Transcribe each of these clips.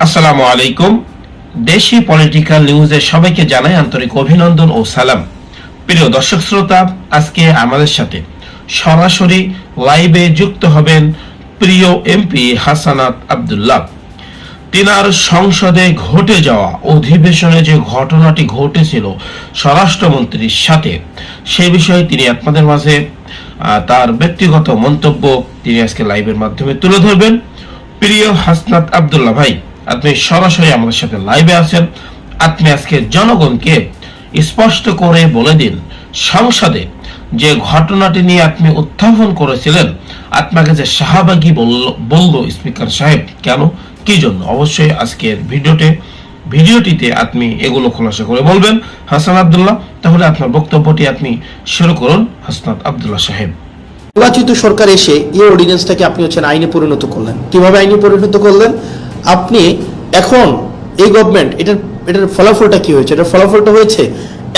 আসসালামু আলাইকুম। দেশি পলিটিক্যাল নিউজে সবাইকে জানাই আন্তরিক অভিনন্দন ও সালাম। প্রিয় দর্শক শ্রোতা, আজকে আমাদের সাথে সরাসরি লাইভে যুক্ত হবেন প্রিয় এমপি হাসানাত আব্দুল্লাহ। তিনার সংসদে ঘটে যাওয়া অধিবেশনে যে ঘটনাটি ঘটেছিল স্বরাষ্ট্রমন্ত্রীর সাথে, সেই বিষয়ে তিনি আপনাদের মাঝে তার ব্যক্তিগত মন্তব্য তিনি আজকে লাইভের মাধ্যমে তুলে ধরবেন। প্রিয় হাসনাত আব্দুল্লাহ ভাই, আপনি সরাসরি আমাদের সাথে লাইভে আছেন। আপনি আজকে জনগণকে স্পষ্ট করে বলে দিন, সংসদে যে ঘটনাটি নিয়ে আপনি উত্থাপন করেছিলেন, আপনাকে যে শাহবাগী বলল স্পিকার সাহেব, কেন, কি জন্য? অবশ্যই আজকের ভিডিওটিতে আপনি এগুলো খোলাসা করে বলবেন হাসান আব্দুল্লাহ। তাহলে আপনার বক্তব্যটি আপনি শুরু করুন হাসনাত আব্দুল্লাহ সাহেব। নির্বাচিত সরকার এসে এই অর্ডিন্যান্সটাকে আপনি আইনে পরিণত করলেন। কিভাবে আইনে পরিণত করলেন? আপনি এখন এই গভর্নমেন্ট এটার ফলাফলটা কি হয়েছে? এটার ফলাফলটা হয়েছে,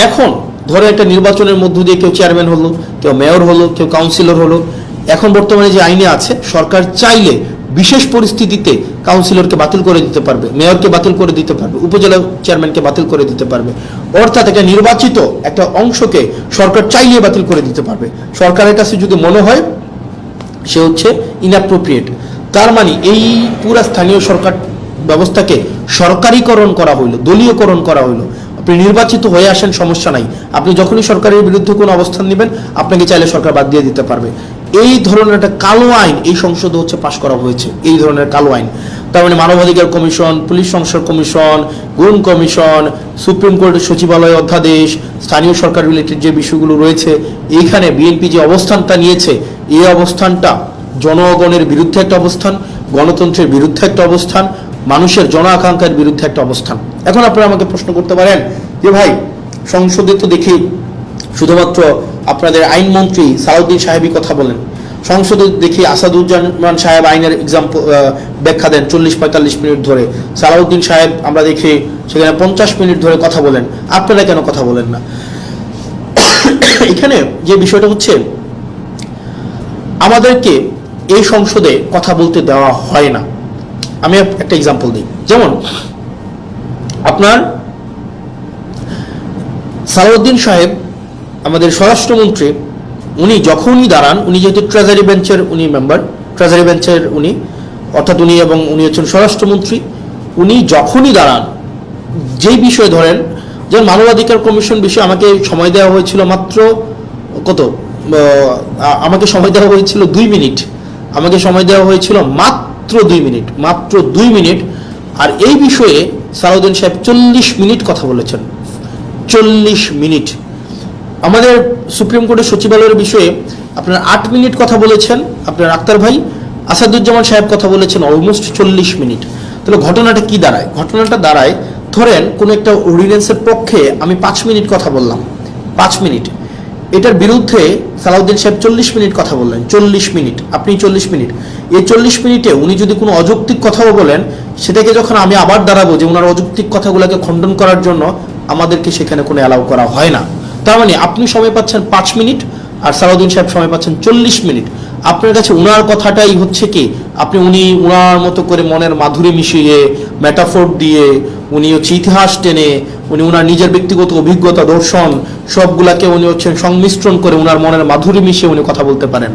এখন ধরো একটা নির্বাচনের মধ্য দিয়ে কেউ চেয়ারম্যান হলো, কেউ মেয়র হলো, কেউ কাউন্সিলর হলো। এখন বর্তমানে যে আইনে আছে, সরকার চাইলে বিশেষ পরিস্থিতিতে কাউন্সিলরকে বাতিল করে দিতে পারবে, মেয়রকে বাতিল করে দিতে পারবে, উপজেলা চেয়ারম্যানকে বাতিল করে দিতে পারবে। অর্থাৎ একটা নির্বাচিত একটা অংশকে সরকার চাইলে বাতিল করে দিতে পারবে। সরকারের কাছে যদি মনে হয় সে হচ্ছে ইনঅ্যাপ্রোপ্রিয়েট, তার মানে এই পুরা স্থানীয় সরকার ব্যবস্থাকে সরকারিকরণ করা হইলো, দলীয়করণ করা হইলো। আপনি নির্বাচিত হয়ে আসেন, সমস্যা নাই, আপনি যখনই সরকারের বিরুদ্ধে কোনো অবস্থান নেবেন, আপনাকে চাইলে সরকার বাদ দিয়ে দিতে পারবে। এই ধরনের একটা কালো আইন এই সংসদে পাশ করা হয়েছে, এই ধরনের কালো আইন। তার মানে মানবাধিকার কমিশন, পুলিশ সংস্কার কমিশন, গুম কমিশন, সুপ্রিম কোর্টের সচিবালয় অধ্যাদেশ, স্থানীয় সরকার রিলেটেড যে বিষয়গুলো রয়েছে, এইখানে বিএনপি যে অবস্থানটা নিয়েছে, এই অবস্থানটা জনগণের বিরুদ্ধে একটা অবস্থান, গণতন্ত্রের বিরুদ্ধে একটা অবস্থান, মানুষের জন আকাঙ্ক্ষার বিরুদ্ধে একটা অবস্থান। এখন আপনারা আমাকে প্রশ্ন করতে পারেন যে ভাই, সংসদে তো দেখি শুধুমাত্র আপনাদের আইনমন্ত্রী সালাউদ্দিন সাহেবই কথা বলেন, সংসদে দেখি আসাদুজ্জামান সাহেব আইনের ব্যাখ্যা দেন 40-45 মিনিট ধরে, সালাউদ্দিন সাহেব আমরা দেখি সেখানে 50 মিনিট ধরে কথা বলেন, আপনারা কেন কথা বলেন না? এখানে যে বিষয়টা হচ্ছে, আমাদেরকে এই সংসদে কথা বলতে দেওয়া হয় না। আমি একটা এক্সাম্পল দিই, যেমন আপনার সালাউদ্দিন সাহেব আমাদের স্বরাষ্ট্রমন্ত্রী, উনি যখনই দাঁড়ান, উনি যেহেতু ট্রেজারি বেঞ্চের মেম্বার, ট্রেজারি বেঞ্চের অর্থাৎ উনি হচ্ছেন স্বরাষ্ট্রমন্ত্রী, উনি যখনই দাঁড়ান, যেই বিষয় ধরেন, যেমন মানবাধিকার কমিশন বিষয়ে আমাকে সময় দেওয়া হয়েছিল মাত্র আমাকে সময় দেওয়া হয়েছিল 2 মিনিট, আমাকে সময় দেওয়া হয়েছিল মাত্র 2 মিনিট, আর এই বিষয়ে সালাউদ্দিন সাহেব 40 মিনিট কথা বলেছেন, 40 মিনিট। আমাদের সুপ্রিম কোর্টের সচিবালয়ের বিষয়ে আপনার 8 মিনিট কথা বলেছেন আপনার আক্তার ভাই, আসাদুজ্জামান সাহেব কথা বলেছেন অলমোস্ট 40 মিনিট। তাহলে ঘটনাটা কি দাঁড়ায়? ঘটনাটা দাঁড়ায়, ধরেন কোনো একটা অর্ডিন্যান্সের পক্ষে আমি 5 মিনিট কথা বললাম, 5 মিনিট, এটার বিরুদ্ধে সালাউদ্দিন সাহেব 40 মিনিট কথা বললেন, 40 মিনিট, আপনি 40 মিনিট। এই 40 মিনিটে উনি যদি কোনো অযৌক্তিক কথাও বলেন, সেটাকে যখন আমি আবার দাঁড়াবো যে ওনার অযৌক্তিক কথাগুলোকে খণ্ডন করার জন্য, আমাদেরকে সেখানে কোনো অ্যালাউ করা হয় না। তার মানে আপনি সময় পাচ্ছেন 5 মিনিট আর সালাউদ্দিন সাহেব সময় পাচ্ছেন 40 মিনিট। আপনার কাছে উনার কথাটাই হচ্ছে কি, উনি উনার মতো করে মনের মাধুরী মিশিয়ে, মেটাফোর দিয়ে, উনি ইতিহাস টেনে, উনি উনার নিজের ব্যক্তিগত অভিজ্ঞতা, দর্শন সবগুলাকে উনি সংমিশ্রণ করে উনার মনের মাধুরী মিশিয়ে উনি কথা বলতে পারেন।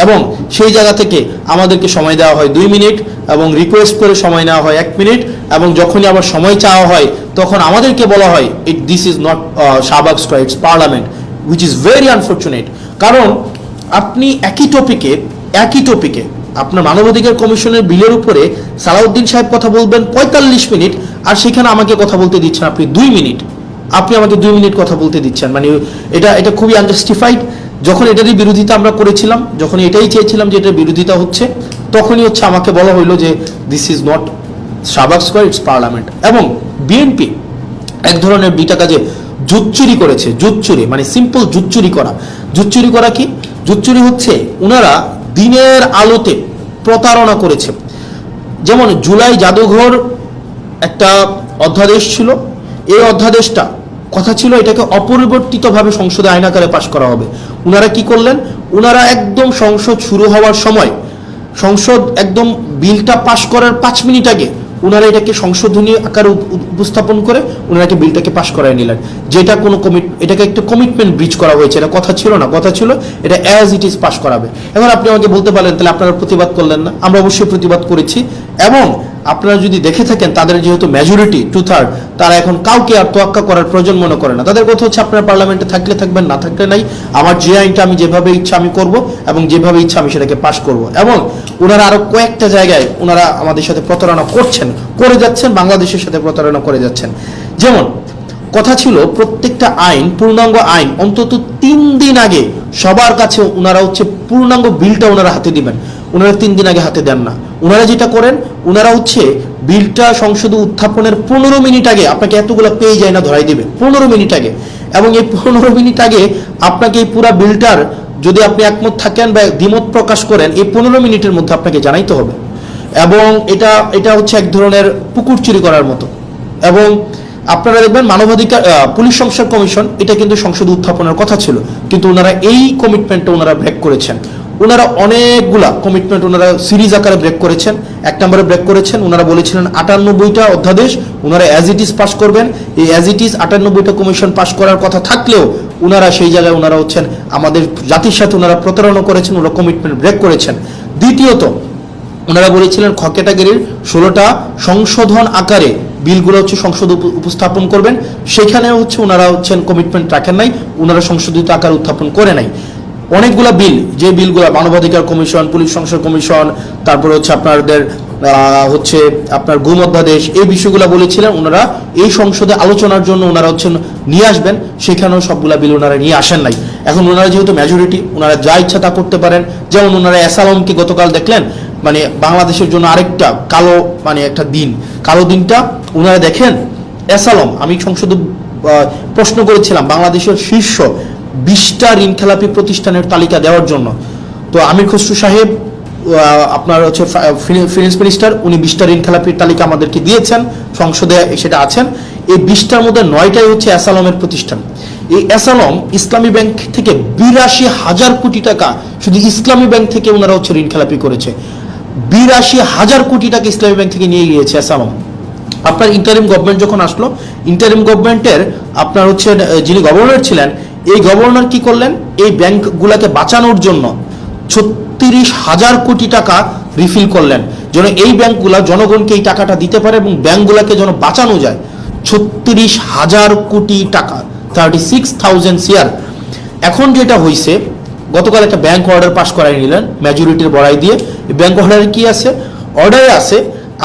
এবং সেই জায়গা থেকে আমাদেরকে সময় দেওয়া হয় 2 মিনিট, এবং রিকোয়েস্ট করে সময় নেওয়া হয় 1 মিনিট, এবং যখনই আবার সময় চাওয়া হয় তখন আমাদেরকে বলা হয় this is not Shahbag square, it's parliament, which is very unfortunate. কারণ আপনি একই টপিকে আপনার মানবাধিকার কমিশনের বিলের উপরে সালাউদ্দিন সাহেব কথা বলবেন 45 মিনিট, আর সেখানে আমাকে কথা বলতে দিচ্ছেন আপনি 2 মিনিট, আপনি আমাকে 2 মিনিট কথা বলতে দিচ্ছেন। মানে এটা খুবই আনজাস্টিফাইড। যখন এটারই বিরোধিতা আমরা করেছিলাম, যখন এটাই চেয়েছিলাম যে এটার বিরোধিতা হচ্ছে, তখনই আমাকে বলা হইলো যে this is not Shahbag square, it's parliament. এবং বিএনপি এক ধরনের 2টা কাজে জুচ্চুরি করেছে, জুচ্চুরি মানে সিম্পল জুচ্চুরি করা কি? জুচ্চুরি হচ্ছে ওনারা দিনের আলোতে প্রতারণা করেছে। যেমন জুলাই জাদুঘর একটা অধ্যাদেশ ছিল, এই অধ্যাদেশটা কথা ছিল এটাকে অপরিবর্তিতভাবে সংসদে আইন আকারে পাশ করা হবে। ওনারা কি করলেন? ওনারা একদম সংসদ শুরু হওয়ার সময়, সংসদ একদম বিলটা পাশ করার 5 মিনিট আগে ওনারা এটাকে সংশোধনী আকারে উপস্থাপন করে ওনারাকে বিলটাকে পাশ করায় নিলেন, যেটা কোনো এটাকে একটা কমিটমেন্ট ব্রিচ করা হয়েছে। এটা কথা ছিল না, কথা ছিল এটা অ্যাজ ইট ইজ পাশ করাবে। এখন আপনি আমাকে বলতে পারেন তাহলে আপনারা প্রতিবাদ করলেন না? আমরা অবশ্যই প্রতিবাদ করেছি, এবং আপনারা যদি দেখে থাকেন তাদের যেহেতু মেজরিটি 2/3, তারা এখন কাউকে আর তোয়াক্কা করার প্রয়োজন মনে করে না। তাদের কথা হচ্ছে আপনারা পার্লামেন্টে থাকলে থাকবেন, না থাকলে নাই, আমার যে আইনটা আমি যেভাবে ইচ্ছা আমি করব এবং যেভাবে ইচ্ছা আমি সেটাকে পাশ করব। এবং ওনারা আরো কয়েকটা জায়গায় ওনারা আমাদের সাথে প্রতারণা করে যাচ্ছেন, বাংলাদেশের সাথে প্রতারণা করে যাচ্ছেন। যেমন কথা ছিল প্রত্যেকটা আইন, পূর্ণাঙ্গ আইন অন্তত 3 দিন আগে সবার কাছে ওনারা হচ্ছে পূর্ণাঙ্গ বিলটা ওনারা হাতে দিবেন। ওনারা 3 দিন আগে হাতে দেন না। ওনারা যেটা করেন, ওনারা হচ্ছে বিলটা সংসদে উত্থাপনের 15 মিনিট আগে আপনাকে এতগুলো পেয়ে যায় না ধরাই দিবে 15 মিনিট আগে, এবং এই 15 মিনিট আগে আপনাকে এই পুরা বিলটার যদি আপনি একমত থাকেন বা দ্বিমত প্রকাশ করেন, এই 15 মিনিটের মধ্যে আপনাকে জানাইতে হবে। এবং এটা হচ্ছে এক ধরনের পুকুর চুরি করার মতো। এবং আপনারা দেখবেন মানবাধিকার পুলিশ সংস্কার কমিশন, এটা কিন্তু সংসদে উত্থাপনের কথা ছিল, কিন্তু ওনারা এই কমিটমেন্টটা ওনারা ব্রেক করেছেন। ওনারা অনেকগুলা কমিটমেন্ট ওনারা সিরিজ আকারে ব্রেক করেছেন। 1 নম্বরে ব্রেক করেছেন, ওনারা বলেছিলেন 98টা অধ্যাদেশ ওনারা অ্যাজ ইট ইজ পাস করবেন। এই অ্যাজ ইট ইজ 98টা কমিশন পাস করার কথা থাকলেও ওনারা সেই জায়গায় ওনারা হচ্ছেন আমাদের জাতির সাথে ওনারা প্রতারণা করেছেন, ওনারা কমিটমেন্ট ব্রেক করেছেন। দ্বিতীয়ত ওনারা বলেছিলেন খ ক্যাটাগরির 16টা সংশোধন আকারে বিলগুলো হচ্ছে সংসদে উপস্থাপন করবেন, সেখানে হচ্ছে ওনারা হচ্ছেন কমিটমেন্ট রাখেন নাই, ওনারা সংশোধিত আকারে উত্থাপন করে নাই। অনেকগুলা বিল, যে বিলগুলো মানবাধিকার কমিশন, পুলিশ সংস্কার কমিশন, তারপরে হচ্ছে আপনার গুম অধ্যাদেশ, এই বিষয়গুলো বলেছিলেন ওনারা এই সংসদে আলোচনার জন্য ওনারা হচ্ছেন নিয়ে আসবেন, সেখানেও সবগুলা বিল ওনারা নিয়ে আসেন নাই। এখন ওনারা যেহেতু মেজরিটি, ওনারা যা ইচ্ছা তা করতে পারেন। যেমন ওনারা অ্যাসালমকে গতকাল দেখলেন, মানে বাংলাদেশের জন্য আরেকটা কালো, মানে একটা দিন, কালো দিনটা ওনারা দেখেন। অ্যাসালম, আমি সংসদে প্রশ্ন করেছিলাম বাংলাদেশের শীর্ষ 20টা ঋণ খেলাপি প্রতিষ্ঠানের তালিকা দেওয়ার জন্য। তো আমির খসরু সাহেব আপনার হচ্ছে ফিনান্স মিনিস্টার, উনি 20টা ঋণ খেলাপির তালিকা আমাদেরকে দিয়েছেন, সংসদে সেটা আছেন। এই 20টার মধ্যে 9টাই হচ্ছে অ্যাসালমের প্রতিষ্ঠান। এই অ্যাসালম ইসলামী ব্যাংক থেকে 82,000 কোটি টাকা শুধু ইসলামী ব্যাংক থেকে ওনারা হচ্ছে ঋণ খেলাপি করেছে। 82,000 কোটি টাকা ইসলামী ব্যাংক থেকে নিয়ে গিয়েছে অ্যাসালম। আপনার ইন্টারিম গভর্নমেন্ট যখন আসলো, ইন্টারিম গভর্নমেন্টের আপনার হচ্ছে যিনি গভর্নর ছিলেন, এই গভর্নর কি করলেন, এই ব্যাংকগুলোকে বাঁচানোর জন্য 36,000 কোটি টাকা রিফিল করলেন, যেন এই ব্যাংকগুলা জনগণকে এই টাকাটা দিতে পারে এবং ব্যাংকগুলোকে যেন বাঁচানো যায়। 36,000 কোটি টাকা, 36,000 CR। এখন যেটা হয়েছে, গতকাল একটা ব্যাংক অর্ডার পাস করাই নিলেন মেজরিটির বড়াই দিয়ে। ব্যাংক অর্ডারে কি আছে? অর্ডারে আছে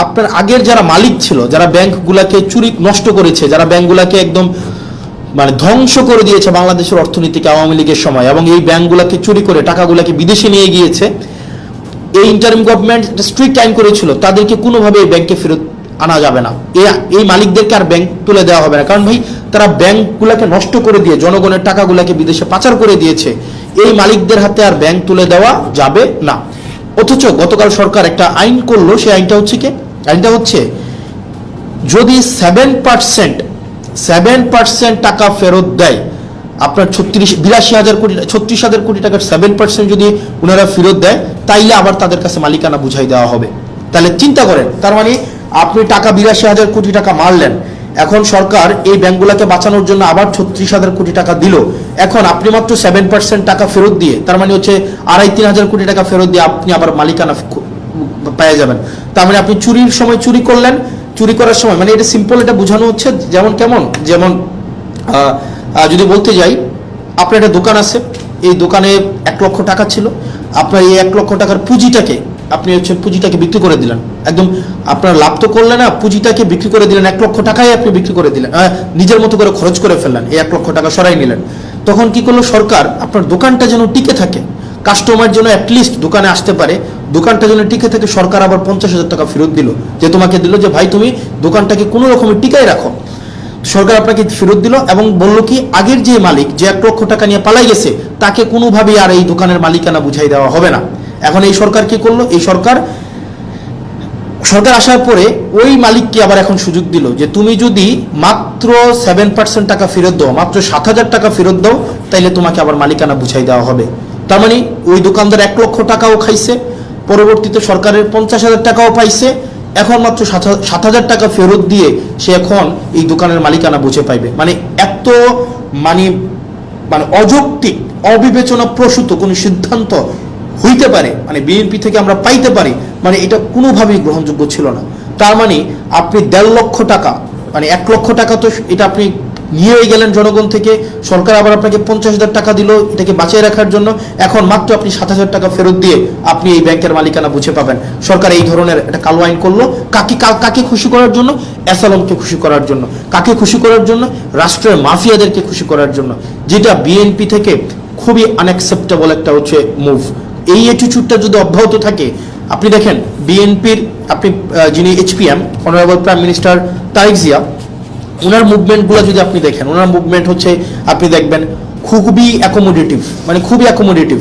আপনার আগের যারা মালিক ছিল, যারা ব্যাংকগুলোকে নষ্ট করেছে, যারা ব্যাংকগুলোকে একদম মানে ধ্বংস করে দিয়েছে বাংলাদেশের অর্থনীতিকে আওয়ামী লীগের সময়, এবং এই ব্যাংকগুলোকে চুরি করে টাকাগুলোকে বিদেশে নিয়ে গিয়েছে, এই ইন্টারিম গভর্নমেন্ট স্ট্রিক্ট আইন করেছিল তাদেরকে কোনোভাবে এই ব্যাংকে ফেরত আনা যাবে না। এই মালিকদেরকে আর ব্যাংক তুলে দেওয়া হবে না, কারণ ভাই তারা ব্যাংকগুলোকে নষ্ট করে দিয়ে জনগণের টাকাগুলোকে বিদেশে পাচার করে দিয়েছে। এই মালিকদের হাতে আর ব্যাংক তুলে দেওয়া যাবে না। অথচ গতকাল সরকার একটা আইন করলো, সেই আইনটা হচ্ছে কি? আইনটা হচ্ছে যদি 7% টাকা ফেরত দেয়, আপনার 36,000 কোটি টাকার 7% যদি ওনারা ফেরত দেয়, তাইলে আবার তাদের কাছে মালিকানা বুঝাই দেওয়া হবে। তাহলে চিন্তা করেন, তার মানে আপনি টাকা 82,000 কোটি টাকা মারলেন, এখন সরকার এই ব্যাংকগুলোকে বাঁচানোর জন্য আবার 36,000 কোটি টাকা দিল। এখন আপনি মাত্র 7% টাকা ফেরত দিয়ে, তার মানে হচ্ছে 2,500-3,000 কোটি টাকা ফেরত দিয়ে আপনি আবার মালিকানা পেয়ে যাবেন। তার মানে আপনি চুরির সময় চুরি করলেন, চুরি করার সময়, মানে এটা সিম্পল, এটা বোঝানো হচ্ছে যেমন যদি বলতে যাই, আপনার একটা দোকান আছে, এই দোকানে 1 লক্ষ টাকা ছিল, আপনার এই 1 লক্ষ টাকার পুঁজিটাকে বিক্রি করে দিলেন, একদম আপনার লাভ তো করলেন না, পুঁজিটাকে বিক্রি করে দিলেন, 1 লক্ষ টাকায় আপনি বিক্রি করে দিলেন, নিজের মতো করে খরচ করে ফেললেন, এই 1 লক্ষ টাকা সরাই নিলেন। তখন কি করলো সরকার, আপনার দোকানটা যেন টিকে থাকে, কাস্টমার যেন অ্যাটলিস্ট দোকানে আসতে পারে, দোকানটা যেন টিকে থাকে, সরকার আবার 50,000 টাকা ফেরত দিল, যে তোমাকে দিল যে ভাই তুমি দোকানটাকে কোনো রকমের টিকাই রাখো। সরকার আপনাকে ফেরত দিল এবং বলল কি, আগের যে মালিক যে 1 লক্ষ টাকা নিয়ে পালাই গেছে, তাকে কোনোভাবেই আর এই দোকানের মালিকানা বুঝাই দেওয়া হবে না। এখন এই সরকার কি করলো, এই সরকার আসার পরে ওই মালিককে আবার এখন সুযোগ দিল যে তুমি যদি মাত্র 7% টাকা ফেরত দাও, মাত্র 7,000 টাকা ফেরত দাও, তাইলে তোমাকে আবার মালিকানা বুঝাই দেওয়া হবে। তার মানে ওই দোকানদার 1 লক্ষ টাকাও খাইছে, পরবর্তীতে সরকারের 50,000 টাকাও পাইছে, এখন মাত্র 7,000 টাকা ফেরত দিয়ে সে এখন এই দোকানের মালিকানা বুঝে পাইবে। মানে এত মানে মানে অযৌক্তিক অবিবেচনা প্রসূত কোন সিদ্ধান্ত হইতে পারে, মানে বিএনপি থেকে আমরা পাইতে পারি, মানে এটা কোনোভাবেই গ্রহণযোগ্য ছিল না। তার মানে আপনি 1.5 লক্ষ টাকা, মানে 1 লক্ষ টাকা তো এটা আপনি নিয়েই গেলেন জনগণ থেকে, সরকার আবার আপনাকে 50,000 টাকা দিল এটাকে বাঁচিয়ে রাখার জন্য, এখন মাত্র আপনি 7,000 টাকা ফেরত দিয়ে আপনি এই ব্যাংকের মালিকানা বুঝে পাবেন। সরকার এই ধরনের একটা কালো আইন করলো কাকে খুশি করার জন্য? অ্যাসালমকে খুশি করার জন্য। কাকে খুশি করার জন্য? রাষ্ট্রের মাফিয়াদেরকে খুশি করার জন্য, যেটা বিএনপি থেকে খুবই আনঅ্যাকসেপ্টেবল একটা হচ্ছে মুভ। এই অ্যাটিটিউডটা যদি অব্যাহত থাকে, আপনি দেখেন বিএনপির আপনি যিনি HPM honourable prime minister Tarique Zia, ওনার মুভমেন্টগুলো যদি আপনি দেখেন, ওনার মুভমেন্ট হচ্ছে আপনি দেখবেন খুবই অ্যাকোমোডেটিভ, মানে খুবই অ্যাকোমোডেটিভ।